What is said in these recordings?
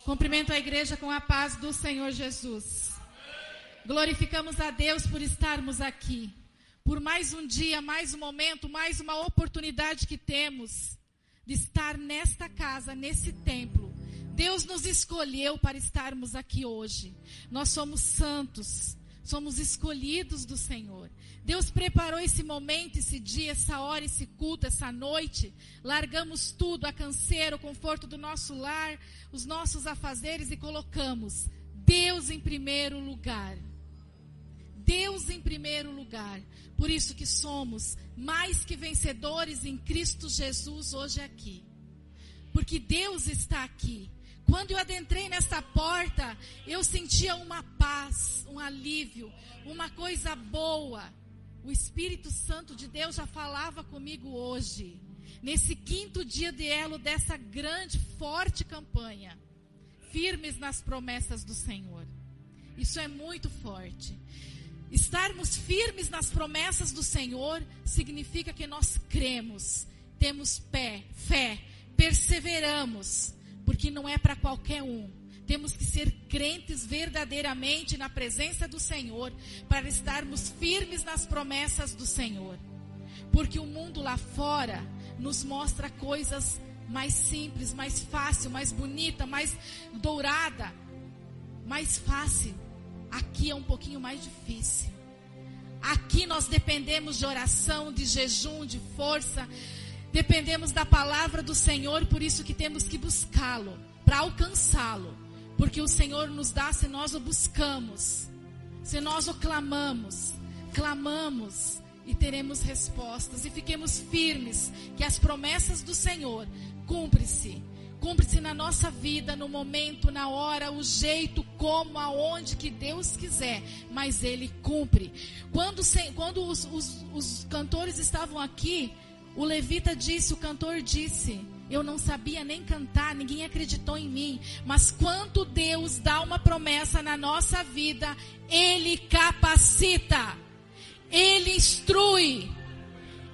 Cumprimento a igreja com a paz do Senhor Jesus. Glorificamos a Deus por estarmos aqui. Por mais um dia, mais um momento, mais uma oportunidade que temos de estar nesta casa, nesse templo. Deus nos escolheu para estarmos aqui hoje. Nós somos santos, somos escolhidos do Senhor. Deus preparou esse momento, esse dia, essa hora, esse culto, essa noite. Largamos tudo, a canseira, o conforto do nosso lar, os nossos afazeres e colocamos Deus em primeiro lugar. Deus em primeiro lugar. Por isso que somos mais que vencedores em Cristo Jesus hoje aqui. Porque Deus está aqui. Quando eu adentrei nessa porta, eu sentia uma paz, um alívio, uma coisa boa. O Espírito Santo de Deus já falava comigo hoje, nesse 5º dia de elo dessa grande, forte campanha. Firmes nas promessas do Senhor. Isso é muito forte. Estarmos firmes nas promessas do Senhor significa que nós cremos, temos fé, perseveramos, porque não é para qualquer um. Temos que ser crentes verdadeiramente na presença do Senhor para estarmos firmes nas promessas do Senhor. Porque o mundo lá fora nos mostra coisas mais simples, mais fácil, mais bonita, mais dourada, mais fácil. Aqui é um pouquinho mais difícil. Aqui nós dependemos de oração, de jejum, de força. Dependemos da palavra do Senhor, por isso que temos que buscá-lo, para alcançá-lo. Porque o Senhor nos dá se nós o buscamos, se nós o clamamos e teremos respostas. E fiquemos firmes que as promessas do Senhor cumpre-se na nossa vida, no momento, na hora, o jeito, como, aonde que Deus quiser, mas Ele cumpre. Quando os cantores estavam aqui, o levita disse, o cantor disse, eu não sabia nem cantar, ninguém acreditou em mim, mas quando Deus dá uma promessa na nossa vida, Ele capacita, Ele instrui,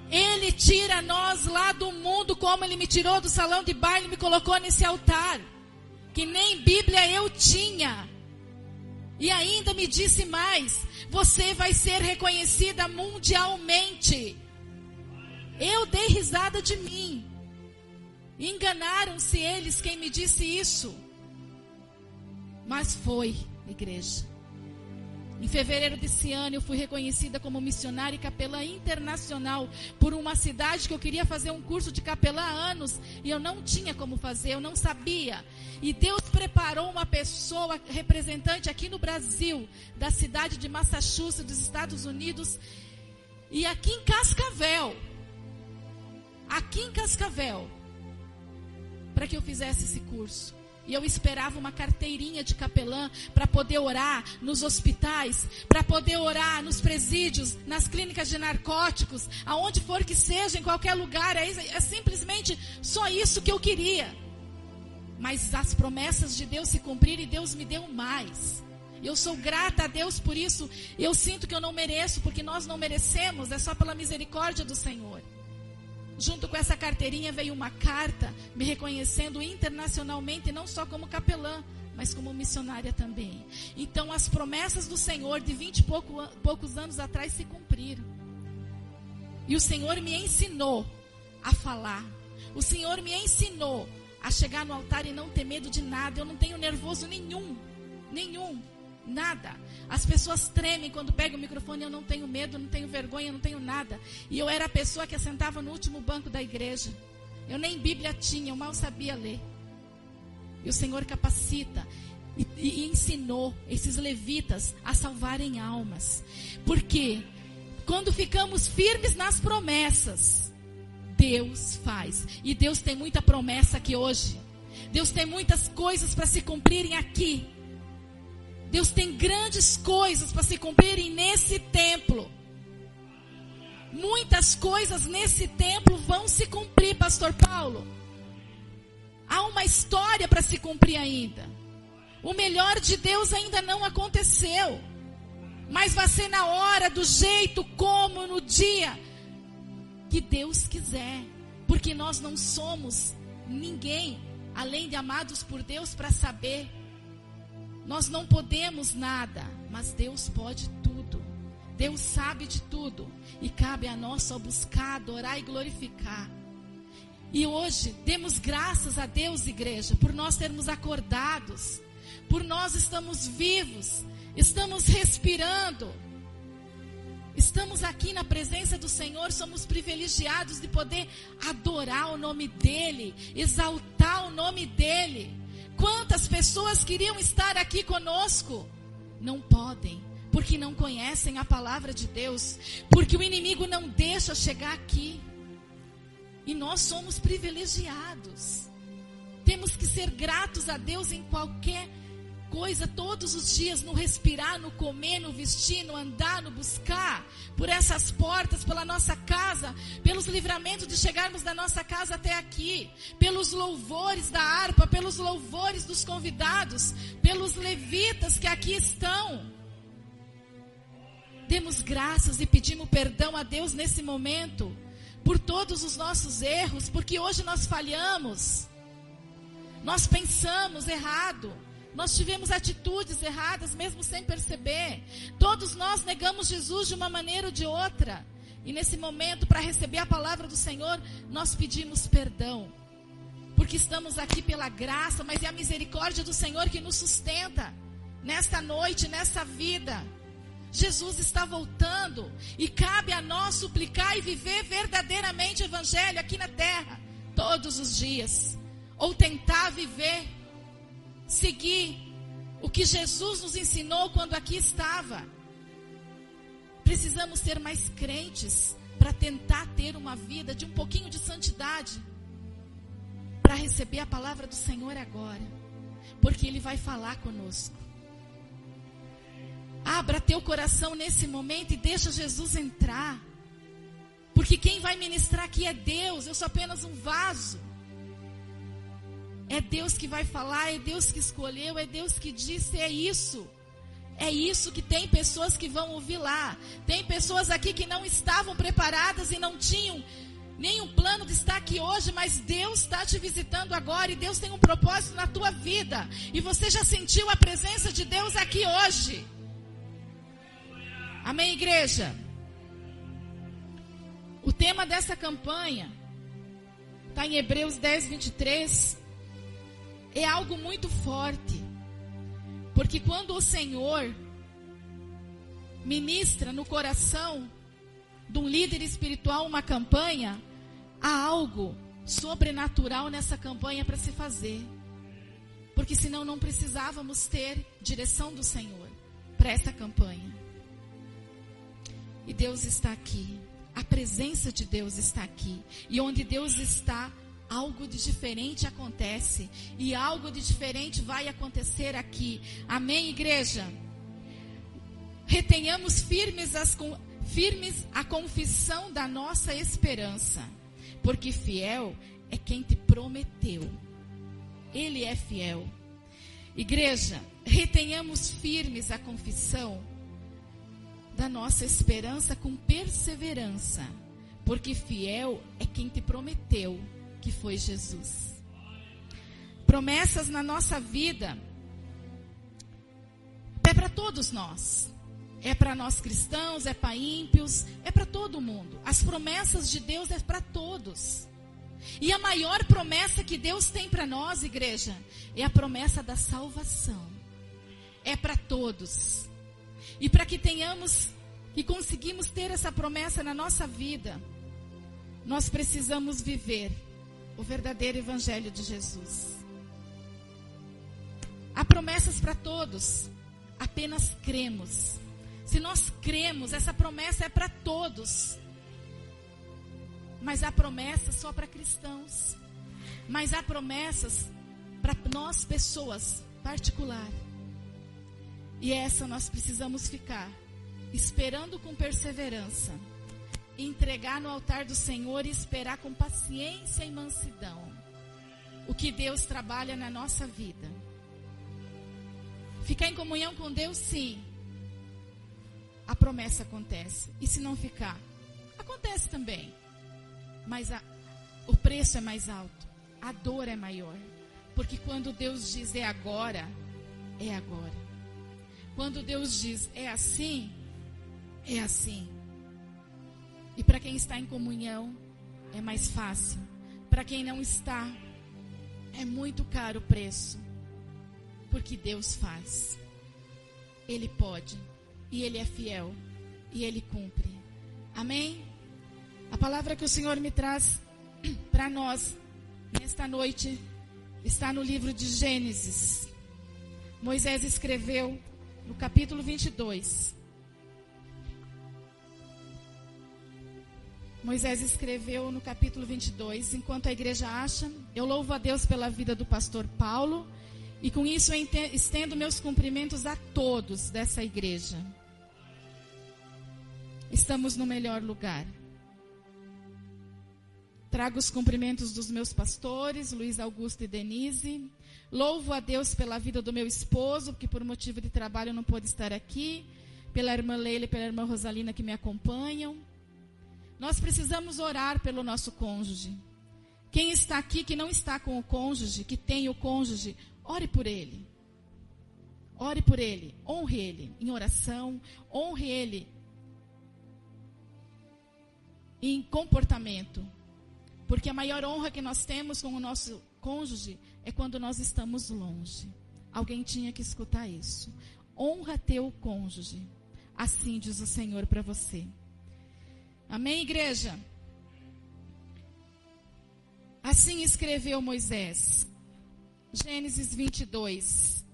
Ele tira nós lá do mundo, como Ele me tirou do salão de baile e me colocou nesse altar, que nem Bíblia eu tinha. E ainda me disse mais, você vai ser reconhecida mundialmente. Eu dei risada de mim. Enganaram-se eles quem me disse isso. Mas foi, igreja. Em fevereiro desse ano eu fui reconhecida como missionária e capelã internacional por uma cidade que eu queria fazer um curso de capelã há anos e eu não tinha como fazer, eu não sabia. E Deus preparou uma pessoa representante aqui no Brasil, da cidade de Massachusetts, dos Estados Unidos, e aqui em Cascavel, para que eu fizesse esse curso. E eu esperava uma carteirinha de capelã para poder orar nos hospitais, para poder orar nos presídios, nas clínicas de narcóticos, aonde for que seja, em qualquer lugar. É simplesmente só isso que eu queria. Mas as promessas de Deus se cumpriram e Deus me deu mais. Eu sou grata a Deus por isso. Eu sinto que eu não mereço, porque nós não merecemos, é só pela misericórdia do Senhor. Junto com essa carteirinha veio uma carta me reconhecendo internacionalmente, não só como capelã, mas como missionária também. Então as promessas do Senhor de 20 e poucos anos atrás se cumpriram. E o Senhor me ensinou a falar. O Senhor me ensinou a chegar no altar e não ter medo de nada. Eu não tenho nervoso nenhum, nada. As pessoas tremem quando pegam o microfone. Eu não tenho medo, não tenho vergonha, não tenho nada. E eu era a pessoa que assentava no último banco da igreja. Eu nem Bíblia tinha, eu mal sabia ler. E o Senhor capacita e ensinou esses levitas a salvarem almas. Porque quando ficamos firmes nas promessas, Deus faz. E Deus tem muita promessa aqui hoje. Deus tem muitas coisas para se cumprirem aqui. Deus tem grandes coisas para se cumprirem nesse templo. Muitas coisas nesse templo vão se cumprir, Pastor Paulo. Há uma história para se cumprir ainda. O melhor de Deus ainda não aconteceu. Mas vai ser na hora, do jeito, como, no dia que Deus quiser. Porque nós não somos ninguém além de amados por Deus, para saber. Nós não podemos nada, mas Deus pode tudo. Deus sabe de tudo. E cabe a nós só buscar, adorar e glorificar. E hoje, demos graças a Deus, igreja, por nós termos acordados, por nós estamos vivos, estamos respirando, estamos aqui na presença do Senhor, somos privilegiados de poder adorar o nome dEle, exaltar o nome dEle. Quantas pessoas queriam estar aqui conosco? Não podem, porque não conhecem a palavra de Deus, porque o inimigo não deixa chegar aqui. E nós somos privilegiados. Temos que ser gratos a Deus em qualquer coisa, todos os dias, no respirar, no comer, no vestir, no andar, no buscar, por essas portas, pela nossa casa, pelos livramentos de chegarmos da nossa casa até aqui, pelos louvores da harpa, pelos louvores dos convidados, pelos levitas que aqui estão. Demos graças e pedimos perdão a Deus nesse momento, por todos os nossos erros, porque hoje nós falhamos, nós pensamos errado, nós tivemos atitudes erradas mesmo sem perceber. Todos nós negamos Jesus de uma maneira ou de outra. E nesse momento, para receber a palavra do Senhor, nós pedimos perdão, porque estamos aqui pela graça, mas é a misericórdia do Senhor que nos sustenta nesta noite, nessa vida. Jesus está voltando e cabe a nós suplicar e viver verdadeiramente o evangelho aqui na terra, todos os dias, ou tentar viver, seguir o que Jesus nos ensinou quando aqui estava. Precisamos ser mais crentes para tentar ter uma vida de um pouquinho de santidade, para receber a palavra do Senhor agora, porque Ele vai falar conosco. Abra teu coração nesse momento e deixa Jesus entrar. Porque quem vai ministrar aqui é Deus. Eu sou apenas um vaso. É Deus que vai falar, é Deus que escolheu, é Deus que disse, é isso. É isso que tem pessoas que vão ouvir lá. Tem pessoas aqui que não estavam preparadas e não tinham nenhum plano de estar aqui hoje, mas Deus está te visitando agora e Deus tem um propósito na tua vida. E você já sentiu a presença de Deus aqui hoje. Amém, igreja? O tema dessa campanha está em Hebreus 10, 23. É algo muito forte. Porque quando o Senhor ministra no coração de um líder espiritual uma campanha, há algo sobrenatural nessa campanha para se fazer. Porque senão não precisávamos ter direção do Senhor para essa campanha. E Deus está aqui. A presença de Deus está aqui. E onde Deus está, algo de diferente acontece. E algo de diferente vai acontecer aqui. Amém, igreja? Retenhamos firmes a confissão da nossa esperança. Porque fiel é quem te prometeu. Ele é fiel. Igreja, retenhamos firmes a confissão da nossa esperança com perseverança, porque fiel é quem te prometeu, que foi Jesus. Promessas na nossa vida é para todos nós, é para nós cristãos, é para ímpios, é para todo mundo. As promessas de Deus é para todos. E a maior promessa que Deus tem para nós, igreja, é a promessa da salvação. É para todos. E para que tenhamos e conseguimos ter essa promessa na nossa vida, nós precisamos viver o verdadeiro evangelho de Jesus. Há promessas para todos, apenas cremos. Se nós cremos, essa promessa é para todos. Mas há promessas só para cristãos. Mas há promessas para nós, pessoas particular. E essa nós precisamos ficar esperando com perseverança, entregar no altar do Senhor e esperar com paciência e mansidão o que Deus trabalha na nossa vida. Ficar em comunhão com Deus, sim, a promessa acontece. E se não ficar, acontece também, mas o preço é mais alto, a dor é maior. Porque quando Deus diz é agora, é agora. Quando Deus diz é assim, é assim. E para quem está em comunhão, é mais fácil. Para quem não está, é muito caro o preço. Porque Deus faz. Ele pode. E Ele é fiel. E Ele cumpre. Amém? A palavra que o Senhor me traz para nós, nesta noite, está no livro de Gênesis. Moisés escreveu no capítulo 22. Moisés escreveu no capítulo 22, enquanto a igreja acha, eu louvo a Deus pela vida do pastor Paulo, e com isso eu estendo meus cumprimentos a todos dessa igreja. Estamos no melhor lugar. Trago os cumprimentos dos meus pastores, Luiz Augusto e Denise. Louvo a Deus pela vida do meu esposo, que por motivo de trabalho não pôde estar aqui, pela irmã Leila e pela irmã Rosalina que me acompanham. Nós precisamos orar pelo nosso cônjuge. Quem está aqui que não está com o cônjuge, que tem o cônjuge, ore por ele. Ore por ele, honre ele em oração, honre ele em comportamento. Porque a maior honra que nós temos com o nosso cônjuge é quando nós estamos longe. Alguém tinha que escutar isso. Honra teu cônjuge. Assim diz o Senhor para você. Amém, igreja? Assim escreveu Moisés. Gênesis 22.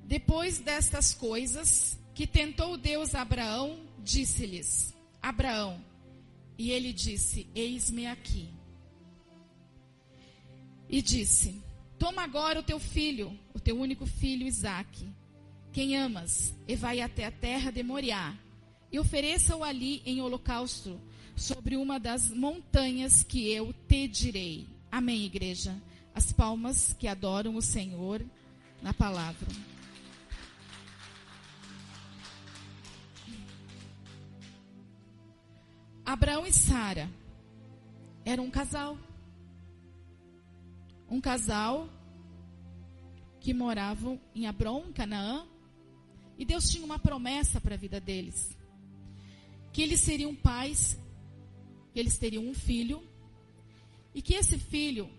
Depois destas coisas que tentou Deus a Abraão, disse-lhes: Abraão. E ele disse: eis-me aqui. E disse: toma agora o teu filho, o teu único filho Isaque, quem amas, e vai até a terra de Moriá, e ofereça-o ali em holocausto, sobre uma das montanhas que eu te direi. Amém, igreja? As palmas que adoram o Senhor na palavra. Abraão e Sara eram um casal. Um casal que moravam em Hebrom, Canaã. E Deus tinha uma promessa para a vida deles. Que eles seriam pais, que eles teriam um filho. E que esse filho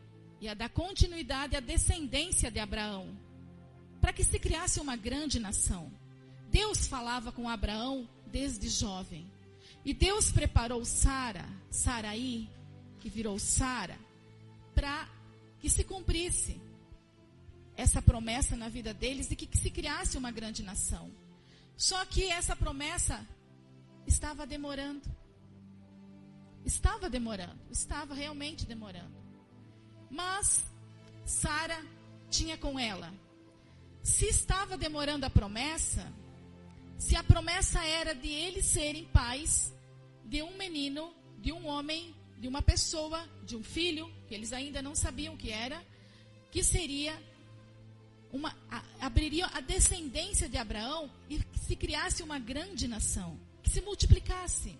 ia dar continuidade à descendência de Abraão. Para que se criasse uma grande nação. Deus falava com Abraão desde jovem. E Deus preparou Saraí, que virou Sara, para que se cumprisse essa promessa na vida deles e que se criasse uma grande nação. Só que essa promessa estava demorando. Estava realmente demorando. Mas Sara tinha com ela. Se estava demorando a promessa, se a promessa era de eles serem pais de um menino, de um homem, de uma pessoa, de um filho, que eles ainda não sabiam o que era, que seria abriria a descendência de Abraão e que se criasse uma grande nação, que se multiplicasse.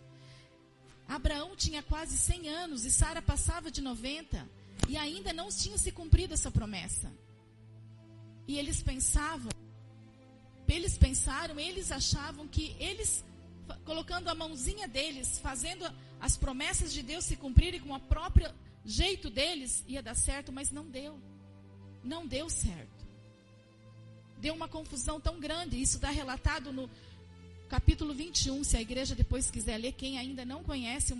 Abraão tinha quase 100 anos e Sara passava de 90 e ainda não tinha se cumprido essa promessa. E eles achavam que eles, colocando a mãozinha deles, fazendo as promessas de Deus se cumprirem com o próprio jeito deles, ia dar certo, mas não deu. Não deu certo. Deu uma confusão tão grande. Isso está relatado no capítulo 21, se a igreja depois quiser ler, quem ainda não conhece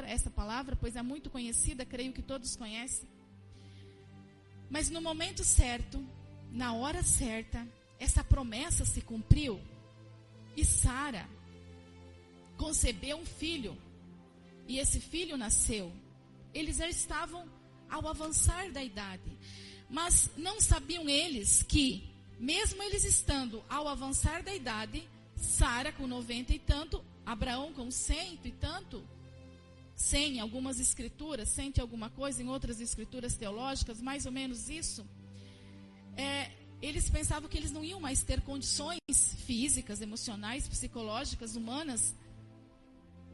essa palavra, pois é muito conhecida, creio que todos conhecem. Mas no momento certo, na hora certa, essa promessa se cumpriu e Sara concebeu um filho. E esse filho nasceu. Eles já estavam ao avançar da idade. Mas não sabiam eles que, mesmo eles estando ao avançar da idade, Sara com 90 e tanto, Abraão com 100 e tanto, 100 em algumas escrituras, 100 e alguma coisa, em outras escrituras teológicas, mais ou menos isso, eles pensavam que eles não iam mais ter condições físicas, emocionais, psicológicas, humanas,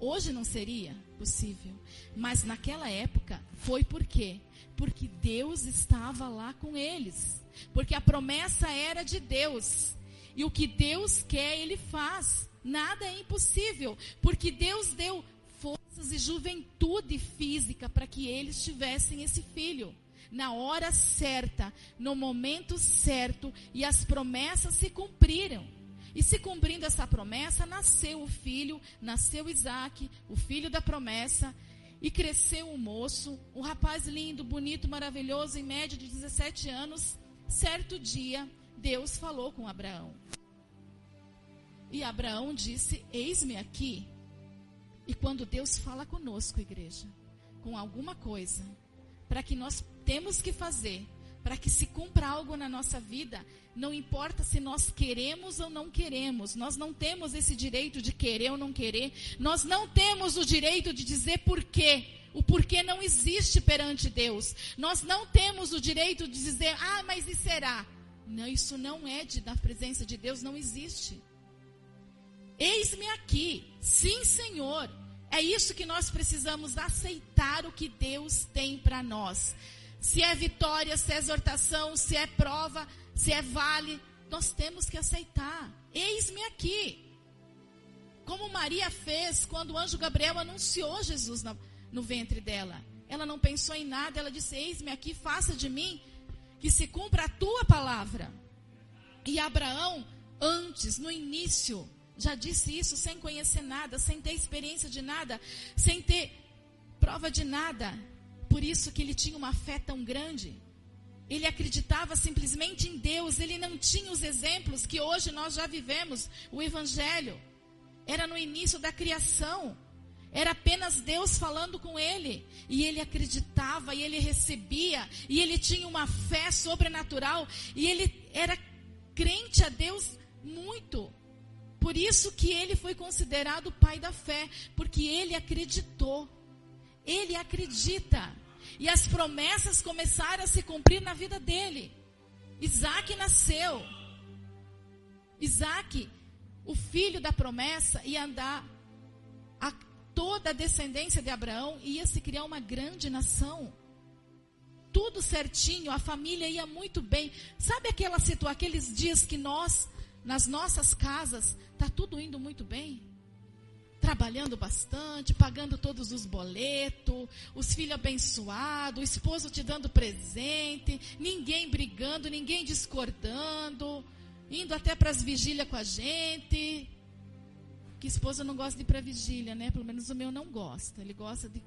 Hoje não seria possível, mas naquela época foi por quê? Porque Deus estava lá com eles, porque a promessa era de Deus, e o que Deus quer, Ele faz, nada é impossível, porque Deus deu forças e juventude física para que eles tivessem esse filho, na hora certa, no momento certo, e as promessas se cumpriram. E se cumprindo essa promessa, nasceu o filho, nasceu Isaac, o filho da promessa, e cresceu o moço, um rapaz lindo, bonito, maravilhoso, em média de 17 anos. Certo dia, Deus falou com Abraão. E Abraão disse, eis-me aqui. E quando Deus fala conosco, igreja, com alguma coisa, para que nós temos que fazer, para que se cumpra algo na nossa vida, não importa se nós queremos ou não queremos, nós não temos esse direito de querer ou não querer, nós não temos o direito de dizer porquê, o porquê não existe perante Deus, nós não temos o direito de dizer, mas e será? Não, isso não é da presença de Deus, não existe. Eis-me aqui, sim Senhor, é isso que nós precisamos aceitar o que Deus tem para nós. Se é vitória, se é exortação, se é prova, se é vale, nós temos que aceitar. Eis-me aqui. Como Maria fez quando o anjo Gabriel anunciou Jesus no ventre dela. Ela não pensou em nada, ela disse, eis-me aqui, faça de mim que se cumpra a tua palavra. E Abraão, antes, no início, já disse isso sem conhecer nada, sem ter experiência de nada, sem ter prova de nada. Por isso que ele tinha uma fé tão grande. Ele acreditava simplesmente em Deus. Ele não tinha os exemplos que hoje nós já vivemos. O Evangelho era no início da criação. Era apenas Deus falando com ele. E ele acreditava, e ele recebia. E ele tinha uma fé sobrenatural. E ele era crente a Deus muito. Por isso que ele foi considerado o pai da fé. Porque ele acreditou. Ele acredita. E as promessas começaram a se cumprir na vida dele. Isaac nasceu. Isaac, o filho da promessa, ia andar, toda a descendência de Abraão ia se criar uma grande nação. Tudo certinho, a família ia muito bem. Sabe aqueles dias que nós, nas nossas casas, está tudo indo muito bem? Trabalhando bastante, pagando todos os boletos, os filhos abençoados, o esposo te dando presente, ninguém brigando, ninguém discordando, indo até para as vigílias com a gente. Que esposa não gosta de ir para a vigília, né? Pelo menos o meu não gosta. Ele gosta de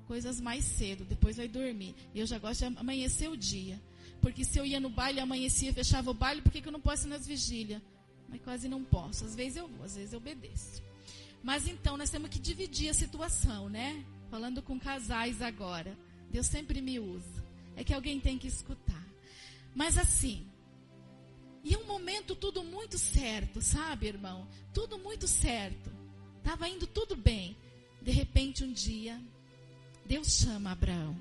coisas mais cedo, depois vai dormir. Eu já gosto de amanhecer o dia. Porque se eu ia no baile, amanhecia, fechava o baile, por que eu não posso ir nas vigílias? Mas quase não posso. Às vezes eu vou, às vezes eu obedeço. Mas então, nós temos que dividir a situação, né? Falando com casais agora. Deus sempre me usa. É que alguém tem que escutar. Mas assim, e um momento tudo muito certo, sabe, irmão? Tudo muito certo. Estava indo tudo bem. De repente, um dia, Deus chama Abraão.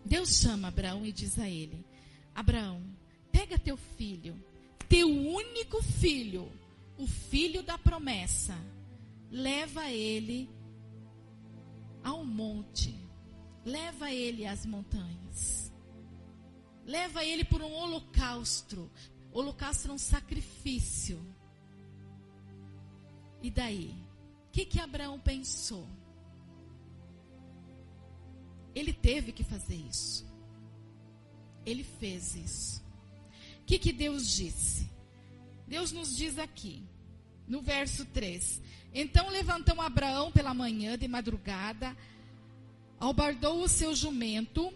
Deus chama Abraão e diz a ele, Abraão, pega teu filho, teu único filho, o filho da promessa, leva ele ao monte, leva ele às montanhas, leva ele por um holocausto. Holocausto era um sacrifício. E daí? O que Abraão pensou? Ele teve que fazer isso. Ele fez isso. O que Deus disse? Deus nos diz aqui, no verso 3. Então levantou Abraão pela manhã de madrugada, albardou o seu jumento,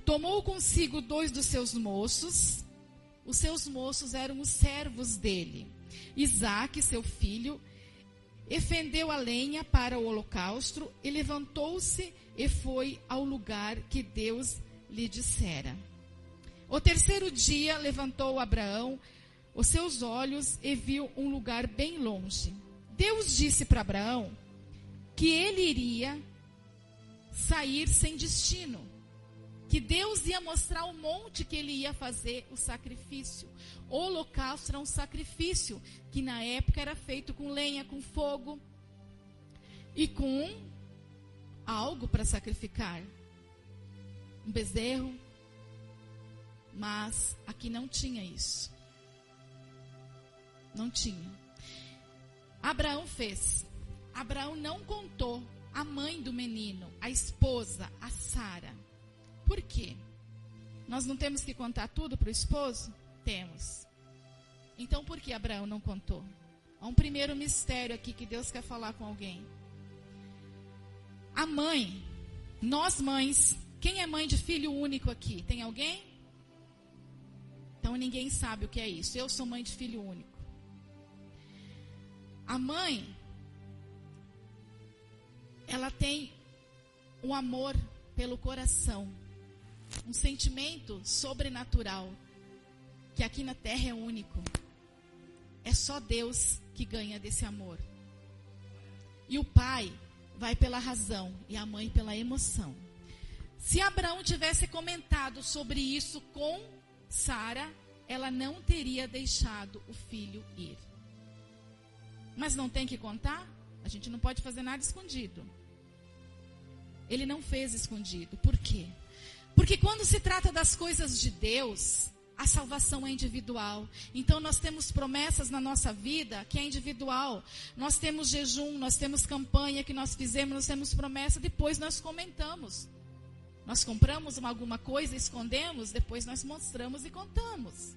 tomou consigo 2 dos seus moços. Os seus moços eram os servos dele. Isaque, seu filho, e fendeu a lenha para o holocausto, e levantou-se e foi ao lugar que Deus lhe dissera. O terceiro dia levantou Abraão os seus olhos e viu um lugar bem longe. Deus disse para Abraão que ele iria sair sem destino, que Deus ia mostrar o monte que ele ia fazer o sacrifício. O holocausto era um sacrifício que na época era feito com lenha, com fogo. e com algo para sacrificar. Um bezerro. Mas aqui não tinha isso. Não tinha. Abraão fez. Abraão não contou a mãe do menino, a esposa, a Sara. Por quê? Nós não temos que contar tudo para o esposo? Temos. Então por que Abraão não contou? Há um primeiro mistério aqui que Deus quer falar com alguém. A mãe, nós mães, quem é mãe de filho único aqui? Tem alguém? Então ninguém sabe o que é isso. Eu sou mãe de filho único. A mãe, ela tem um amor pelo coração, um sentimento sobrenatural, que aqui na terra é único. É só Deus que ganha desse amor. E o pai vai pela razão e a mãe pela emoção. Se Abraão tivesse comentado sobre isso com Sara, ela não teria deixado o filho ir. Mas não tem que contar? A gente não pode fazer nada escondido. Ele não fez escondido. Por quê? Porque quando se trata das coisas de Deus, a salvação é individual. Então nós temos promessas na nossa vida que é individual. Nós temos jejum, nós temos campanha que nós fizemos, nós temos promessa, depois nós comentamos. Nós compramos alguma coisa, escondemos, depois nós mostramos e contamos.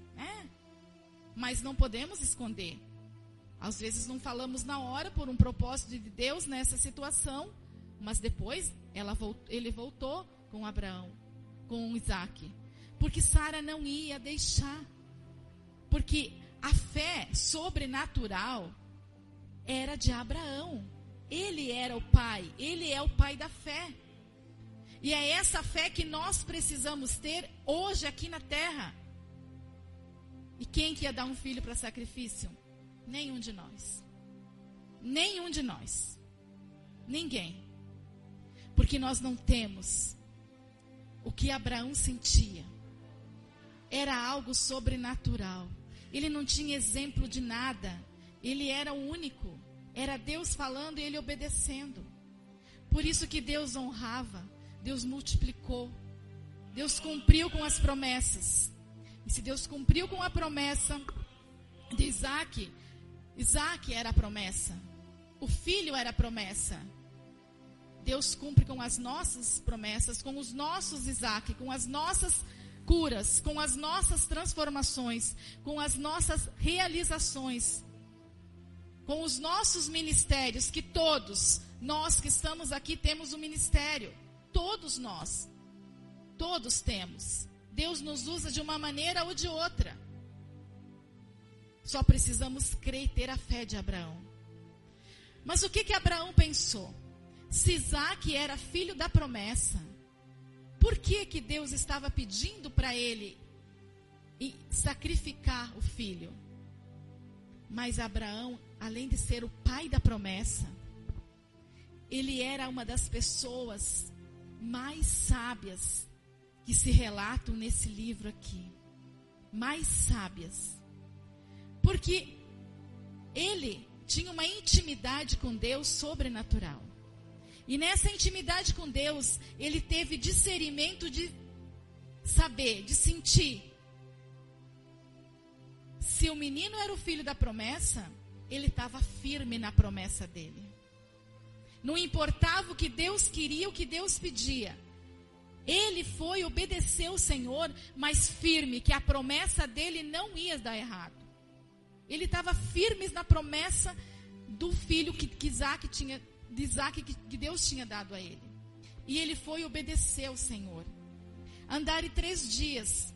Mas não podemos esconder. Às vezes não falamos na hora por um propósito de Deus nessa situação, mas depois ele voltou com Abraão, com Isaac. Porque Sara não ia deixar. Porque a fé sobrenatural era de Abraão. Ele era o pai, ele é o pai da fé. E é essa fé que nós precisamos ter hoje aqui na terra. E quem que ia dar um filho para sacrifício? Nenhum de nós. Nenhum de nós. Ninguém. Porque nós não temos o que Abraão sentia. Era algo sobrenatural. Ele não tinha exemplo de nada. Ele era o único. Era Deus falando e ele obedecendo. Por isso que Deus honrava. Deus multiplicou. Deus cumpriu com as promessas. E se Deus cumpriu com a promessa de Isaac, Isaac era a promessa. O filho era a promessa. Deus cumpre com as nossas promessas, com os nossos Isaac, com as nossas curas, com as nossas transformações, com as nossas realizações, com os nossos ministérios, que todos nós que estamos aqui temos um ministério. Todos nós. Todos temos. Deus nos usa de uma maneira ou de outra. Só precisamos crer e ter a fé de Abraão. Mas o que Abraão pensou? Se Isaac era filho da promessa, por que Deus estava pedindo para ele sacrificar o filho? Mas Abraão, além de ser o pai da promessa, ele era uma das pessoas mais sábias que se relatam nesse livro aqui. Mais sábias. Porque ele tinha uma intimidade com Deus sobrenatural. E nessa intimidade com Deus, ele teve discernimento de saber, de sentir. Se o menino era o filho da promessa, ele estava firme na promessa dele. Não importava o que Deus queria, o que Deus pedia. Ele foi obedecer o Senhor, mas firme, que a promessa dele não ia dar errado. Ele estava firme na promessa do filho que Isaac tinha, de Isaac que Deus tinha dado a ele. E ele foi obedecer ao Senhor. Andaram 3 dias.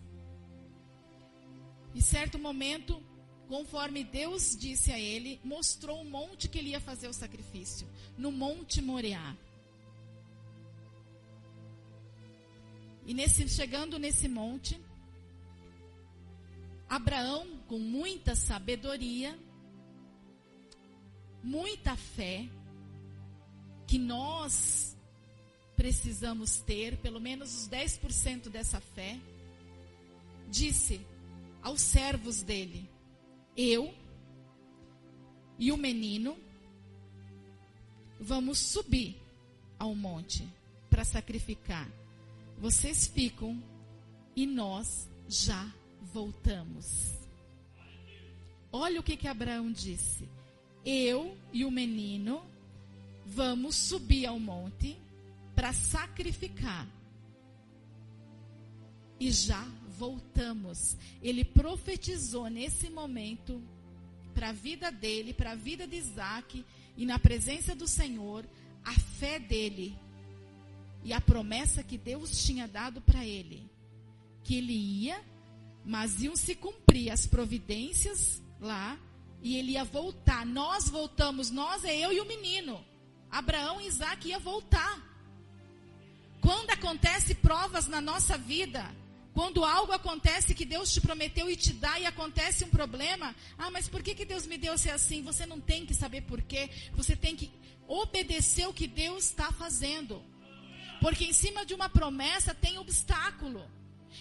Em certo momento, conforme Deus disse a ele, mostrou o monte que ele ia fazer o sacrifício. No Monte Moriá. E chegando nesse monte, Abraão, com muita sabedoria, muita fé, que nós precisamos ter, pelo menos os 10% dessa fé, disse aos servos dele: eu e o menino vamos subir ao monte para sacrificar. Vocês ficam e nós já voltamos. Olha o que Abraão disse. Eu e o menino vamos subir ao monte para sacrificar. E já voltamos. Ele profetizou nesse momento para a vida dele, para a vida de Isaac, e na presença do Senhor, a fé dele e a promessa que Deus tinha dado para ele, que ele ia, mas iam se cumprir as providências lá, e ele ia voltar. Nós voltamos, nós é eu e o menino. Abraão e Isaac ia voltar. Quando acontece provas na nossa vida, quando algo acontece que Deus te prometeu e te dá e acontece um problema, mas por que Deus me deu ser assim? Você não tem que saber por quê, você tem que obedecer o que Deus está fazendo. Porque em cima de uma promessa tem obstáculo.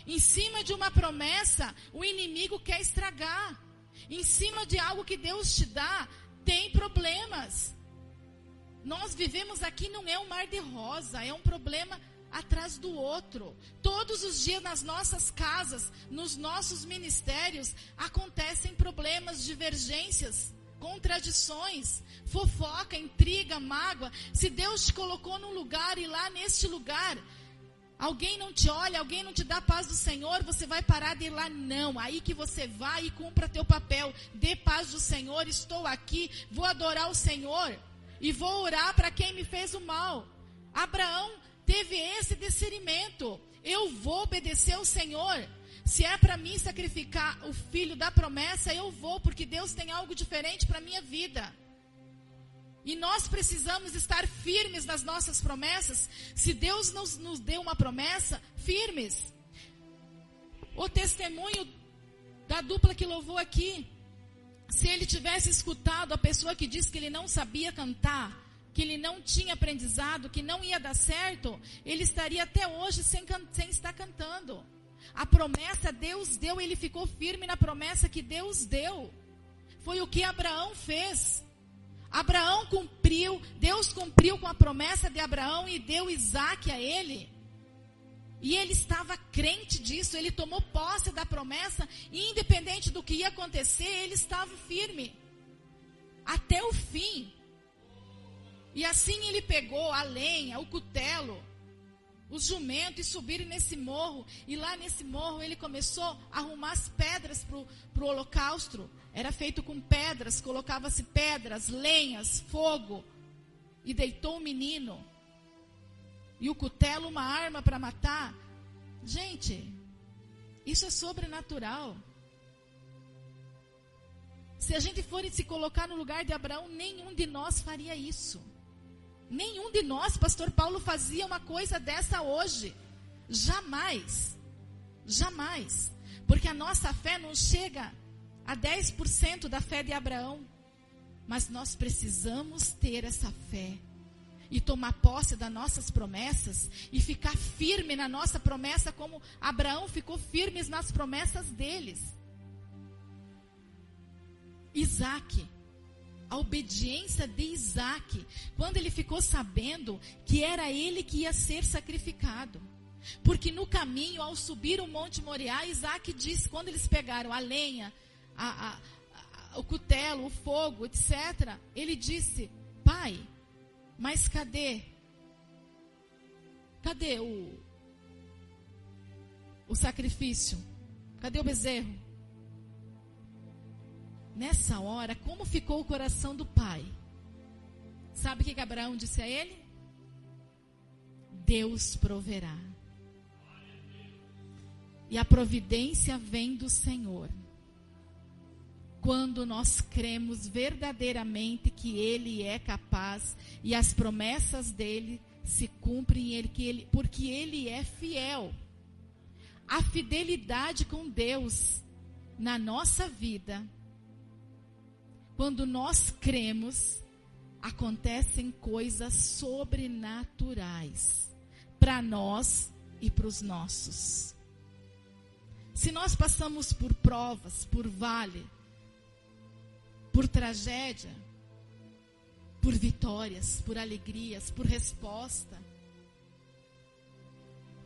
Em cima de uma promessa, o inimigo quer estragar. Em cima de algo que Deus te dá, tem problemas. Nós vivemos aqui, não é um mar de rosa, é um problema atrás do outro. Todos os dias nas nossas casas, nos nossos ministérios, acontecem problemas, divergências, contradições, fofoca, intriga, mágoa. Se Deus te colocou num lugar e lá neste lugar alguém não te olha, alguém não te dá a paz do Senhor, você vai parar de ir lá? Não, aí que você vai e cumpra teu papel. Dê paz do Senhor, estou aqui, vou adorar o Senhor e vou orar para quem me fez o mal. Abraão teve esse discernimento. Eu vou obedecer ao Senhor. Se é para mim sacrificar o filho da promessa, eu vou, porque Deus tem algo diferente para a minha vida. E nós precisamos estar firmes nas nossas promessas. Se Deus nos deu uma promessa, firmes. O testemunho da dupla que louvou aqui. Se ele tivesse escutado a pessoa que disse que ele não sabia cantar, que ele não tinha aprendizado, que não ia dar certo, ele estaria até hoje sem estar cantando. A promessa Deus deu, ele ficou firme na promessa que Deus deu. Foi o que Abraão fez. Abraão cumpriu, Deus cumpriu com a promessa de Abraão e deu Isaac a ele. E ele estava crente disso, ele tomou posse da promessa, e independente do que ia acontecer, ele estava firme. Até o fim. E assim ele pegou a lenha, o cutelo, os jumentos e subiram nesse morro. E lá nesse morro ele começou a arrumar as pedras para o holocausto. Era feito com pedras, colocava-se pedras, lenhas, fogo. E deitou o menino. E o cutelo, uma arma para matar. Gente, isso é sobrenatural. Se a gente for se colocar no lugar de Abraão, nenhum de nós faria isso. Nenhum de nós, pastor Paulo, fazia uma coisa dessa hoje. Jamais. Jamais. Porque a nossa fé não chega a 10% da fé de Abraão. Mas nós precisamos ter essa fé. E tomar posse das nossas promessas. E ficar firme na nossa promessa, como Abraão ficou firme nas promessas deles. Isaac. A obediência de Isaac, quando ele ficou sabendo que era ele que ia ser sacrificado. Porque no caminho, ao subir o Monte Moriá, Isaac disse, quando eles pegaram a lenha, o cutelo, o fogo, etc., ele disse, pai, mas cadê o sacrifício? Cadê o bezerro? Nessa hora, como ficou o coração do pai? Sabe o que Abraão disse a ele? Deus proverá. E a providência vem do Senhor. Quando nós cremos verdadeiramente que Ele é capaz e as promessas dEle se cumprem, porque Ele é fiel. A fidelidade com Deus na nossa vida, quando nós cremos, acontecem coisas sobrenaturais para nós e para os nossos. Se nós passamos por provas, por vale, por tragédia, por vitórias, por alegrias, por resposta.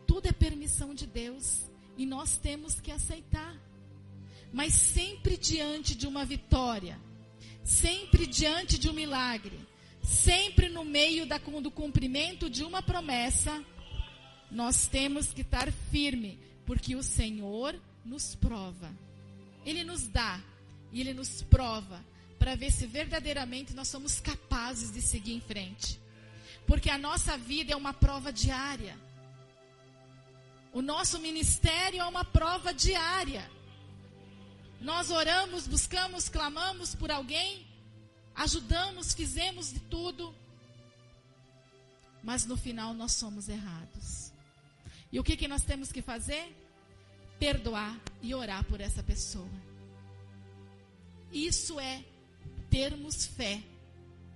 Tudo é permissão de Deus e nós temos que aceitar. Mas sempre diante de uma vitória, sempre diante de um milagre, sempre no meio do cumprimento de uma promessa, nós temos que estar firme, porque o Senhor nos prova. Ele nos dá e Ele nos prova para ver se verdadeiramente nós somos capazes de seguir em frente. Porque a nossa vida é uma prova diária. O nosso ministério é uma prova diária. Nós oramos, buscamos, clamamos por alguém, ajudamos, fizemos de tudo, mas no final nós somos errados. E o que nós temos que fazer? Perdoar e orar por essa pessoa. Isso é termos fé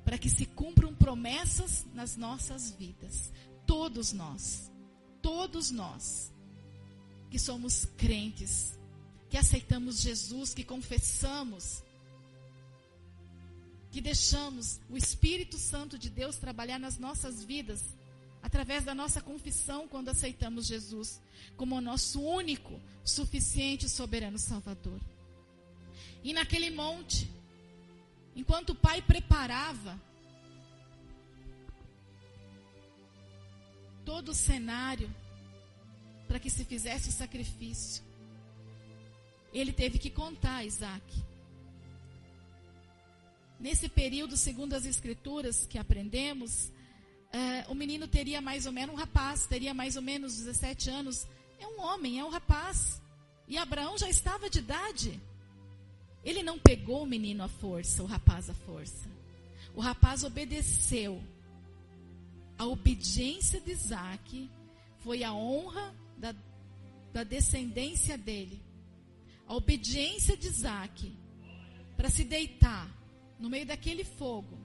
para que se cumpram promessas nas nossas vidas. Todos nós que somos crentes, que aceitamos Jesus, que confessamos, que deixamos o Espírito Santo de Deus trabalhar nas nossas vidas, através da nossa confissão quando aceitamos Jesus como o nosso único, suficiente e soberano Salvador. E naquele monte, enquanto o pai preparava todo o cenário para que se fizesse o sacrifício, ele teve que contar a Isaac. Nesse período, segundo as escrituras que aprendemos, o menino teria mais ou menos, um rapaz, teria mais ou menos 17 anos. É um homem, é um rapaz. E Abraão já estava de idade. Ele não pegou o menino à força, o rapaz à força. O rapaz obedeceu. A obediência de Isaac foi a honra da descendência dele. A obediência de Isaac para se deitar no meio daquele fogo,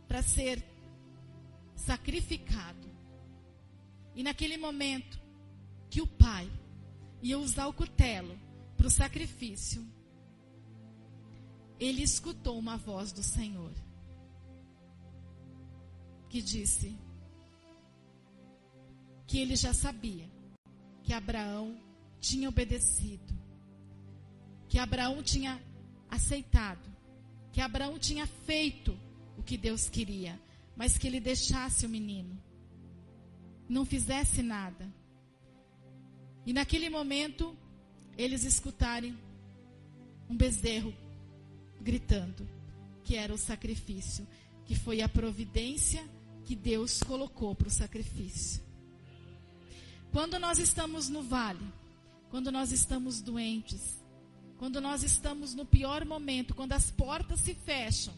para ser sacrificado. E naquele momento que o pai ia usar o cutelo para o sacrifício, ele escutou uma voz do Senhor que disse que ele já sabia que Abraão tinha obedecido, que Abraão tinha aceitado, que Abraão tinha feito o que Deus queria, mas que ele deixasse o menino, não fizesse nada. E naquele momento, eles escutarem um bezerro gritando, que era o sacrifício, que foi a providência que Deus colocou para o sacrifício. Quando nós estamos no vale, quando nós estamos doentes, quando nós estamos no pior momento, quando as portas se fecham,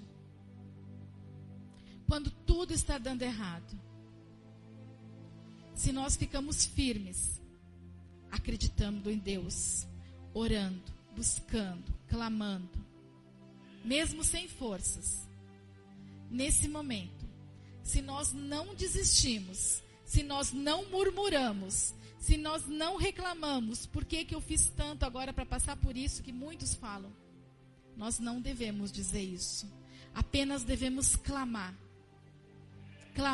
quando tudo está dando errado, se nós ficamos firmes, acreditando em Deus, orando, buscando, clamando, mesmo sem forças, nesse momento, se nós não desistimos, se nós não murmuramos, se nós não reclamamos, por que eu fiz tanto agora para passar por isso, que muitos falam, nós não devemos dizer isso, apenas devemos clamar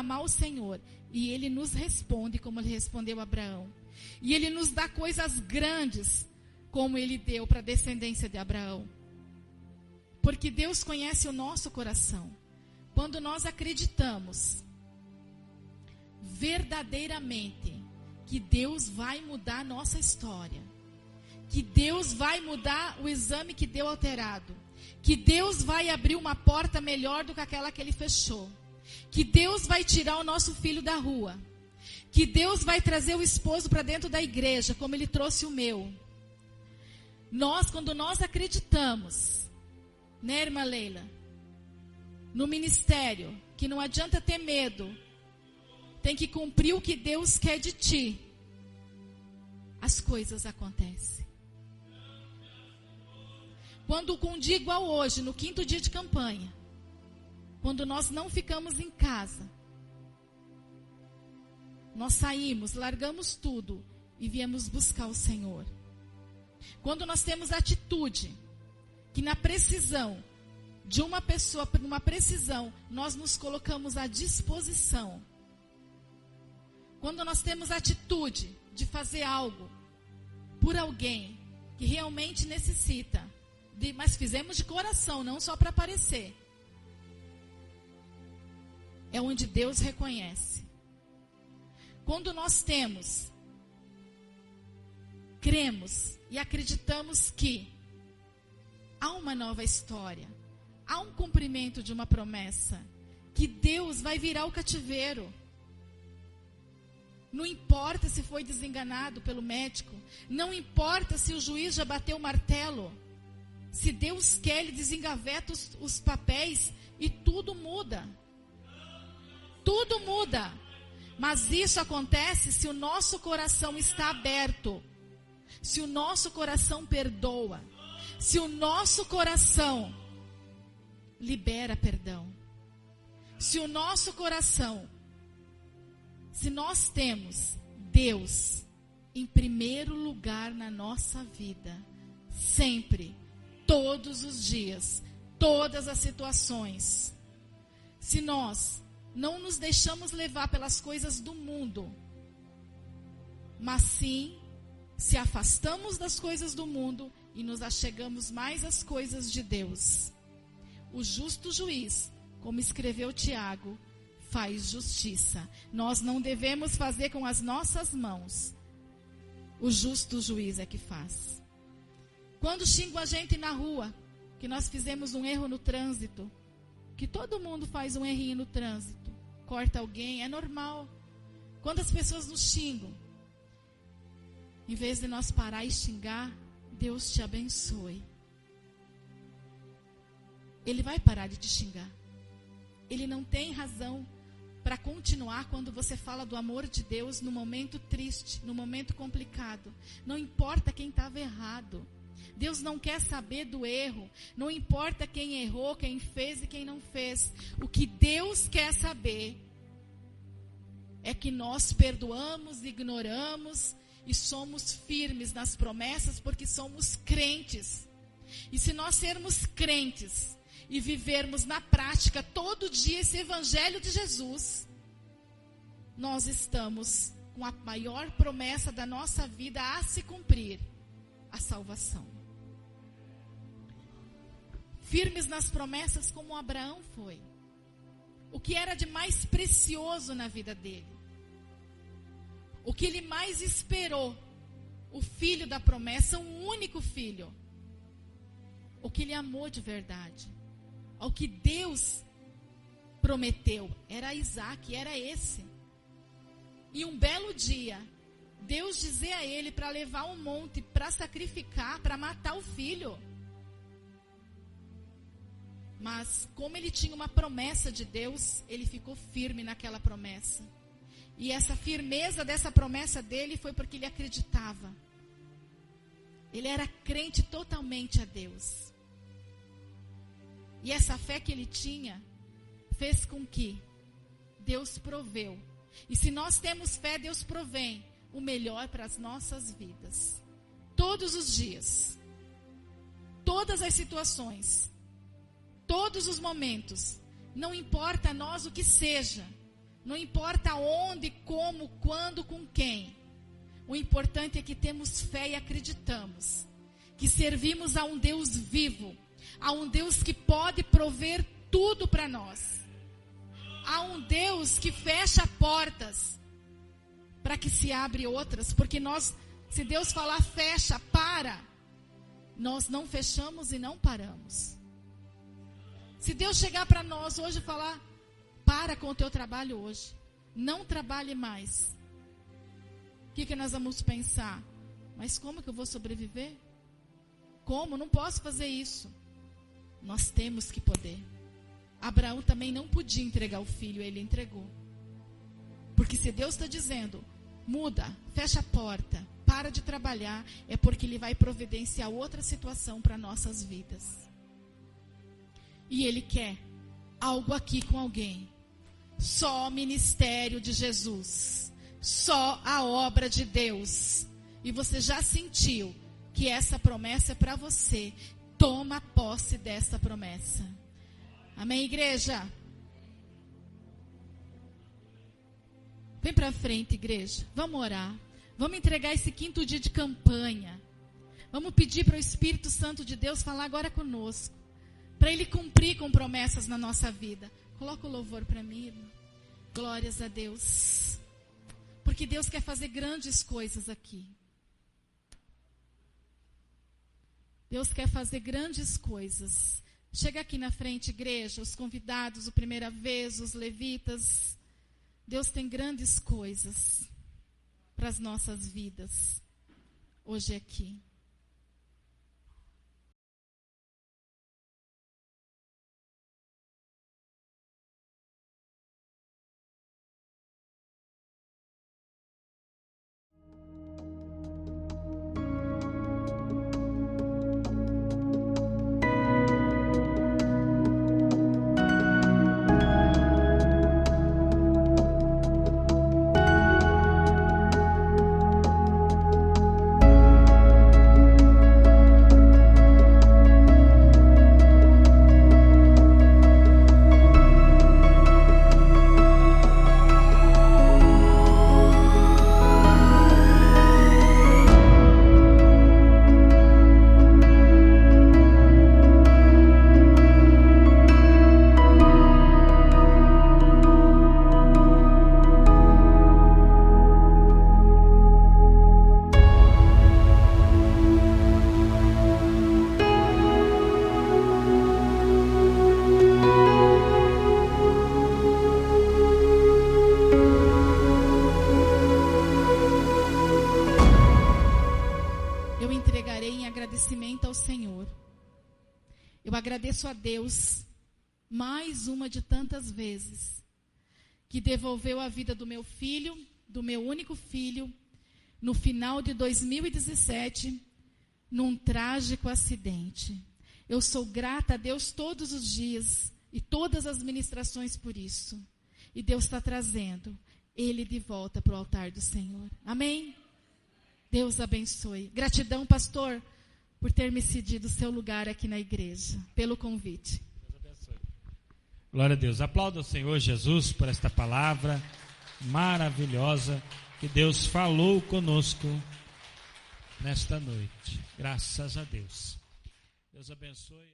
ao Senhor, e Ele nos responde como Ele respondeu a Abraão, e Ele nos dá coisas grandes, como Ele deu para a descendência de Abraão, porque Deus conhece o nosso coração. Quando nós acreditamos verdadeiramente que Deus vai mudar a nossa história, que Deus vai mudar o exame que deu alterado, que Deus vai abrir uma porta melhor do que aquela que Ele fechou, que Deus vai tirar o nosso filho da rua, que Deus vai trazer o esposo para dentro da igreja, como Ele trouxe o meu. Quando nós acreditamos, né, irmã Leila, no ministério, que não adianta ter medo, tem que cumprir o que Deus quer de ti, as coisas acontecem. Quando com um dia igual hoje, no 5º dia de campanha, quando nós não ficamos em casa, nós saímos, largamos tudo e viemos buscar o Senhor. Quando nós temos atitude, que na precisão, de uma pessoa, por uma precisão, nós nos colocamos à disposição. Quando nós temos a atitude de fazer algo por alguém que realmente necessita, mas fizemos de coração, não só para aparecer, é onde Deus reconhece. Quando nós cremos e acreditamos que há uma nova história, há um cumprimento de uma promessa, que Deus vai virar o cativeiro. Não importa se foi desenganado pelo médico, não importa se o juiz já bateu o martelo, se Deus quer, Ele desengaveta os papéis e tudo muda. Tudo muda. Mas isso acontece se o nosso coração está aberto, se o nosso coração perdoa, se o nosso coração libera perdão, se o nosso coração, se nós temos Deus em primeiro lugar na nossa vida, sempre, todos os dias, todas as situações, se nós não nos deixamos levar pelas coisas do mundo, mas sim se afastamos das coisas do mundo e nos achegamos mais às coisas de Deus. O justo juiz, como escreveu Tiago, faz justiça. Nós não devemos fazer com as nossas mãos. O justo juiz é que faz. Quando xingam a gente na rua, que nós fizemos um erro no trânsito, que todo mundo faz um errinho no trânsito, corta alguém, é normal. Quando as pessoas nos xingam, em vez de nós parar e xingar, Deus te abençoe. Ele vai parar de te xingar. Ele não tem razão para continuar quando você fala do amor de Deus no momento triste, no momento complicado. Não importa quem estava errado. Deus não quer saber do erro. Não importa quem errou, quem fez e quem não fez. O que Deus quer saber é que nós perdoamos, ignoramos e somos firmes nas promessas porque somos crentes. E se nós sermos crentes e vivermos na prática todo dia esse evangelho de Jesus, nós estamos com a maior promessa da nossa vida a se cumprir, a salvação. Firmes nas promessas como Abraão foi. O que era de mais precioso na vida dele. O que ele mais esperou. O filho da promessa, um único filho. O que ele amou de verdade. Ao que Deus prometeu. Era Isaac, era esse. E um belo dia, Deus dizer a ele para levar um monte, para sacrificar, para matar o filho. Mas como ele tinha uma promessa de Deus, ele ficou firme naquela promessa. E essa firmeza dessa promessa dele foi porque ele acreditava. Ele era crente totalmente a Deus. E essa fé que ele tinha fez com que Deus proveu. E se nós temos fé, Deus provém o melhor para as nossas vidas. Todos os dias. Todas as situações. Todos os momentos. Não importa a nós o que seja. Não importa onde, como, quando, com quem. O importante é que temos fé e acreditamos. Que servimos a um Deus vivo. A um Deus que pode prover tudo para nós. A um Deus que fecha portas para que se abre outras. Porque nós, se Deus falar fecha, para, nós não fechamos e não paramos. Se Deus chegar para nós hoje e falar, para com o teu trabalho hoje, não trabalhe mais. O que nós vamos pensar? Mas como que eu vou sobreviver? Como? Não posso fazer isso. Nós temos que poder. Abraão também não podia entregar o filho, ele entregou. Porque se Deus está dizendo, muda, fecha a porta, para de trabalhar, é porque Ele vai providenciar outra situação para nossas vidas. E Ele quer algo aqui com alguém. Só o ministério de Jesus. Só a obra de Deus. E você já sentiu que essa promessa é para você. Toma posse dessa promessa. Amém, igreja? Vem para frente, igreja. Vamos orar. Vamos entregar esse 5º dia de campanha. Vamos pedir para o Espírito Santo de Deus falar agora conosco. Para Ele cumprir com promessas na nossa vida. Coloca o louvor para mim, irmão. Glórias a Deus. Porque Deus quer fazer grandes coisas aqui. Deus quer fazer grandes coisas. Chega aqui na frente, igreja, os convidados, o primeira vez, os levitas. Deus tem grandes coisas para as nossas vidas. Hoje aqui. Eu agradeço a Deus, mais uma de tantas vezes, que devolveu a vida do meu filho, do meu único filho, no final de 2017, num trágico acidente. Eu sou grata a Deus todos os dias e todas as ministrações por isso. E Deus está trazendo ele de volta para o altar do Senhor. Amém? Deus abençoe. Gratidão, pastor, por ter me cedido o seu lugar aqui na igreja, pelo convite. Deus abençoe. Glória a Deus. Aplauda o Senhor Jesus por esta palavra maravilhosa que Deus falou conosco nesta noite. Graças a Deus. Deus abençoe.